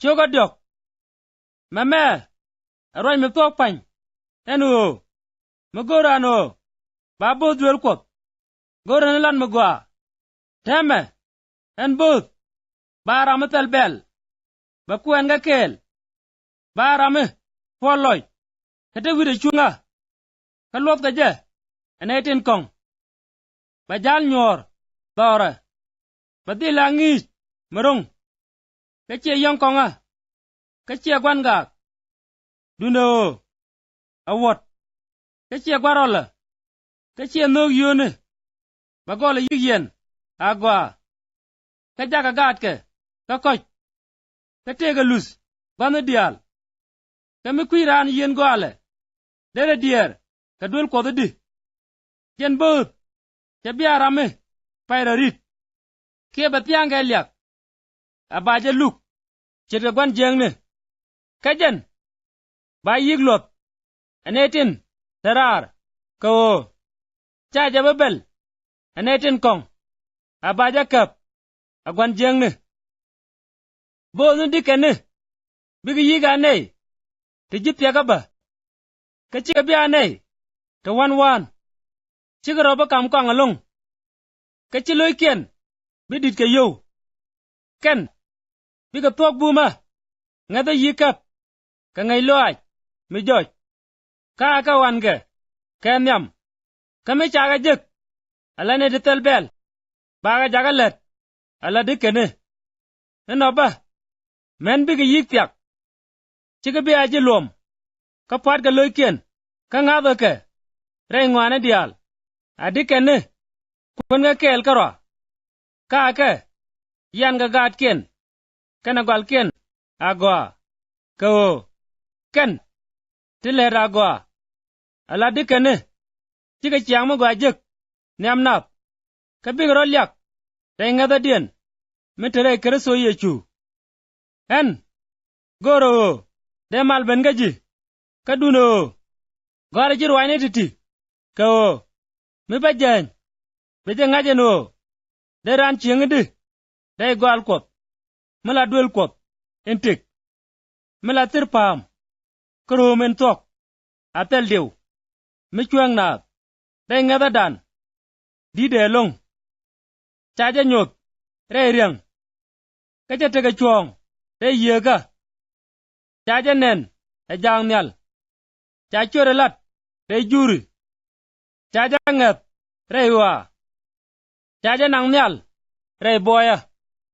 choga diok mame arwai me tok pany enu magorano babo duel kwot goran lan magwa teme en booth barame tel bel bakuen ga kel barame poloy kete wide chunga kalot ga je enetin kong bajal nyor dore badila ngis merung kache yong konga kache gwanga duno awot kache gwarola kache nog yone bagola yigyen agwa kajaga gatke kakoch katega lus bana dial kami kwiran yen gwale dere dier kadul kododi jen bot jabiarame paira rit ke batianga elyak abaje luk chete gwan jengne kajen ba yiglot anetin tarar ko chaja babel anetin kong abaja kap agwan jengne bonu dikene bigi yiga nei tijip yagaba kachika bia nei to wan chigaro ba kam kong along kachiloy ken bidit ke yo ken biga tok buma ngada yikap ka ngai loaj mi joj ka wange kenyam kame chaga jek alane de telbel baga jagalet ala dikene enoba men biga yikyak chiga bia jilom ka pat ga loy ken ka ngado ke re ngwane dial adikene kun ga kel karo ka yan ga gat ken kana gal ken agwa ko ken tile ragwa ala dikene chiga chiang mo gwa jek nyam nap ka big ro lyak re ngada dien metere kreso yechu en goro de mal ben gaji kaduno gore jirwane titi ko mi bajen beje ngajeno de ran chiengdi de gwal kot mala duel kot entik mala tirpam kromen tok atel dew mi chuang na de ngada dan di de long chaja nyot re riang kaje tege chuong de yega chaja nen e jang nyal cha chore lat de juri chaja ngat re wa chaja nang nyal re boya